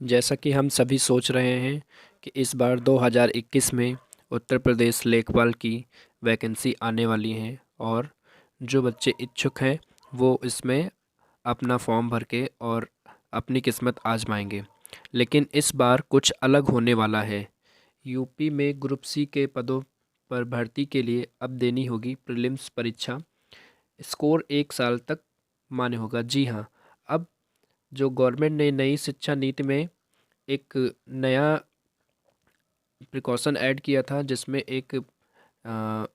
जैसा कि हम सभी सोच रहे हैं कि इस बार 2021 में उत्तर प्रदेश लेखपाल की वैकेंसी आने वाली है और जो बच्चे इच्छुक हैं वो इसमें अपना फॉर्म भर के और अपनी किस्मत आजमाएंगे। लेकिन इस बार कुछ अलग होने वाला है। यूपी में ग्रुप सी के पदों पर भर्ती के लिए अब देनी होगी प्रीलिम्स परीक्षा। स्कोर 1 साल तक मान्य होगा। जी हाँ, अब जो गवर्नमेंट ने नई शिक्षा नीति में एक नया प्रिकॉशन ऐड किया था, जिसमें एक अ,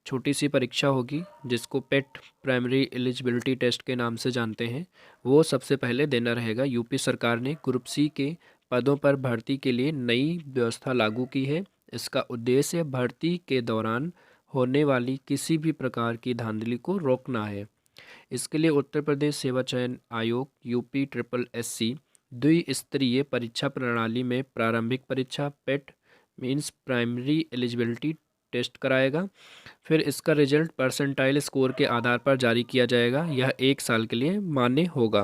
छोटी सी परीक्षा होगी जिसको पेट प्राइमरी एलिजिबिलिटी टेस्ट के नाम से जानते हैं। वो सबसे पहले देना रहेगा। यूपी सरकार ने ग्रुप सी के पदों पर भर्ती के लिए नई व्यवस्था लागू की है। इसका उद्देश्य भर्ती के दौरान होने वाली किसी भी प्रकार की धांधली को रोकना है। इसके लिए उत्तर प्रदेश सेवा चयन आयोग यूपी ट्रिपल एससी द्विस्तरीय परीक्षा प्रणाली में प्रारंभिक परीक्षा पेट मीन्स प्राइमरी एलिजिबिलिटी टेस्ट कराएगा। फिर इसका रिजल्ट परसेंटाइल स्कोर के आधार पर जारी किया जाएगा। यह 1 साल के लिए मान्य होगा।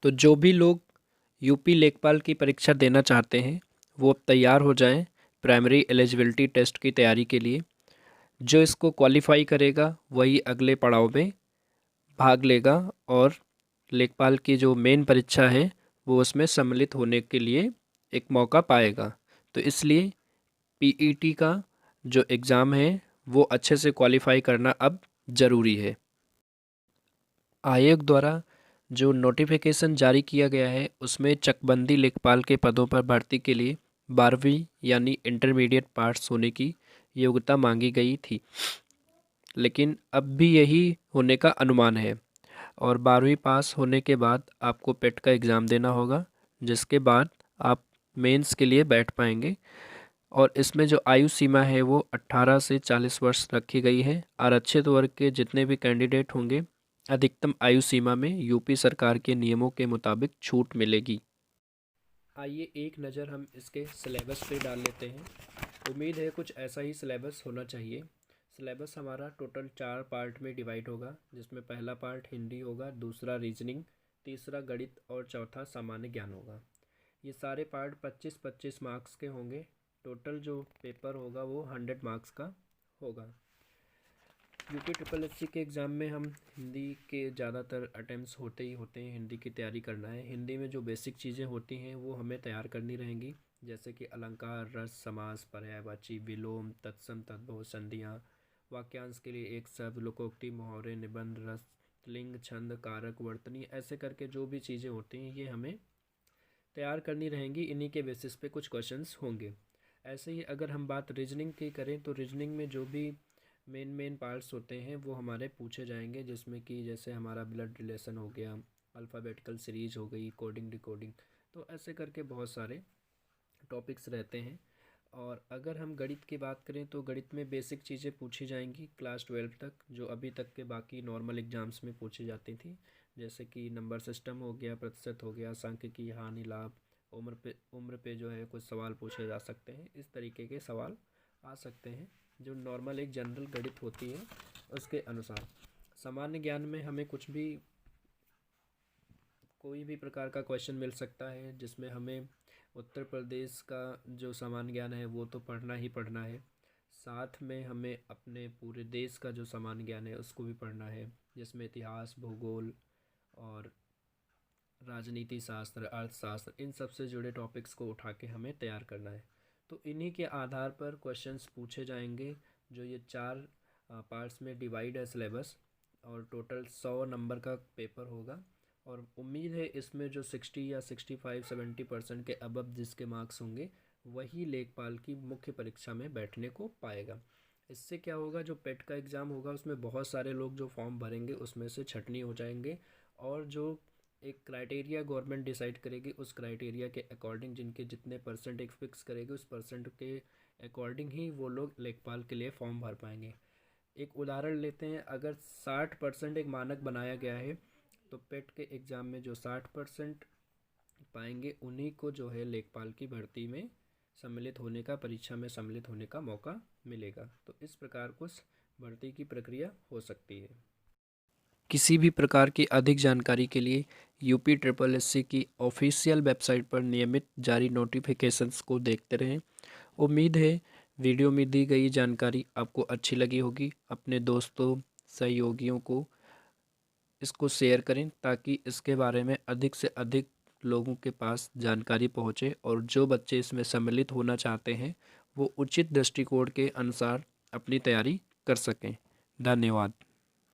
तो जो भी लोग यूपी लेखपाल की परीक्षा देना चाहते हैं वो अब तैयार हो जाएं प्राइमरी एलिजिबिलिटी टेस्ट की तैयारी के लिए। जो इसको क्वालिफाई करेगा वही अगले पड़ाव में भाग लेगा और लेखपाल की जो मेन परीक्षा है वो उसमें सम्मिलित होने के लिए एक मौका पाएगा। तो इसलिए पीईटी का जो एग्ज़ाम है वो अच्छे से क्वालिफाई करना अब ज़रूरी है। आयोग द्वारा जो नोटिफिकेशन जारी किया गया है उसमें चकबंदी लेखपाल के पदों पर भर्ती के लिए 12वीं यानी इंटरमीडिएट पास होने की योग्यता मांगी गई थी, लेकिन अब भी यही होने का अनुमान है। और 12वीं पास होने के बाद आपको पेट का एग्ज़ाम देना होगा, जिसके बाद आप मेंस के लिए बैठ पाएंगे। और इसमें जो आयु सीमा है वो 18 से 40 वर्ष रखी गई है। आरक्षित वर्ग के जितने भी कैंडिडेट होंगे अधिकतम आयु सीमा में यूपी सरकार के नियमों के मुताबिक छूट मिलेगी। आइए एक नज़र हम इसके सिलेबस पे डाल लेते हैं। उम्मीद है कुछ ऐसा ही सिलेबस होना चाहिए। सिलेबस हमारा टोटल 4 पार्ट में डिवाइड होगा, जिसमें पहला पार्ट हिंदी होगा, दूसरा रीजनिंग, तीसरा गणित और चौथा सामान्य ज्ञान होगा। ये सारे पार्ट 25-25 मार्क्स के होंगे। टोटल जो पेपर होगा वो 100 मार्क्स का होगा। यूपी ट्रिपल एससी के एग्ज़ाम में हम हिंदी के ज़्यादातर अटैम्प्ट्स होते ही होते हैं। हिंदी की तैयारी करना है। हिंदी में जो बेसिक चीज़ें होती हैं वो हमें तैयार करनी रहेंगी, जैसे कि अलंकार, रस, समास, पर्यायवाची, विलोम, तत्सम, तद्भव, संधियाँ, वाक्यांश के लिए एक शब्द, लोकोक्ति, मुहावरे, निबंध, रस, लिंग, छंद, कारक, वर्तनी, ऐसे करके जो भी चीज़ें होती हैं ये हमें तैयार करनी रहेंगी। इन्हीं के बेसिस पे कुछ क्वेश्चंस होंगे। ऐसे ही अगर हम बात रीजनिंग की करें तो रीजनिंग में जो भी मेन पार्ट्स होते हैं वो हमारे पूछे जाएंगे, जिसमें कि जैसे हमारा ब्लड रिलेशन हो गया, अल्फ़ाबेटिकल सीरीज हो गई, कोडिंग डिकोडिंग, तो ऐसे करके बहुत सारे टॉपिक्स रहते हैं। और अगर हम गणित की बात करें तो गणित में बेसिक चीज़ें पूछी जाएंगी क्लास 12 तक, जो अभी तक के बाकी नॉर्मल एग्जाम्स में पूछी जाती थी, जैसे कि नंबर सिस्टम हो गया, प्रतिशत हो गया, सांख्यिकी, हानि लाभ, उम्र पे जो है कुछ सवाल पूछे जा सकते हैं। इस तरीके के सवाल आ सकते हैं जो नॉर्मल एक जनरल गणित होती है उसके अनुसार। सामान्य ज्ञान में हमें कुछ भी कोई भी प्रकार का क्वेश्चन मिल सकता है, जिसमें हमें उत्तर प्रदेश का जो सामान्य ज्ञान है वो तो पढ़ना ही पढ़ना है। साथ में हमें अपने पूरे देश का जो सामान्य ज्ञान है उसको भी पढ़ना है, जिसमें इतिहास, भूगोल और राजनीति शास्त्र, अर्थशास्त्र, इन सब से जुड़े टॉपिक्स को उठा के हमें तैयार करना है। तो इन्हीं के आधार पर क्वेश्चंस पूछे जाएंगे। जो ये 4 पार्ट्स में डिवाइड है सिलेबस, और टोटल 100 नंबर का पेपर होगा। और उम्मीद है इसमें जो 60 या 65-70% के अबव जिसके मार्क्स होंगे वही लेखपाल की मुख्य परीक्षा में बैठने को पाएगा। इससे क्या होगा, जो पेट का एग्ज़ाम होगा उसमें बहुत सारे लोग जो फॉर्म भरेंगे उसमें से छटनी हो जाएंगे। और जो एक क्राइटेरिया गवर्नमेंट डिसाइड करेगी, उस क्राइटेरिया के अकॉर्डिंग जिनके जितने परसेंट एक फिक्स करेगी उस परसेंट के अकॉर्डिंग ही वो लोग लेखपाल के लिए फॉर्म भर पाएंगे। एक उदाहरण लेते हैं, अगर 60% एक मानक बनाया गया है तो पेट के एग्ज़ाम में जो 60% पाएंगे उन्हीं को जो है लेखपाल की भर्ती में सम्मिलित होने का, परीक्षा में सम्मिलित होने का मौका मिलेगा। तो इस प्रकार कुछ भर्ती की प्रक्रिया हो सकती है। किसी भी प्रकार की अधिक जानकारी के लिए यूपी ट्रिपल एससी की ऑफिशियल वेबसाइट पर नियमित जारी नोटिफिकेशंस को देखते रहें। उम्मीद है वीडियो में दी गई जानकारी आपको अच्छी लगी होगी। अपने दोस्तों सहयोगियों को इसको शेयर करें ताकि इसके बारे में अधिक से अधिक लोगों के पास जानकारी पहुंचे और जो बच्चे इसमें सम्मिलित होना चाहते हैं वो उचित दृष्टिकोण के अनुसार अपनी तैयारी कर सकें। धन्यवाद।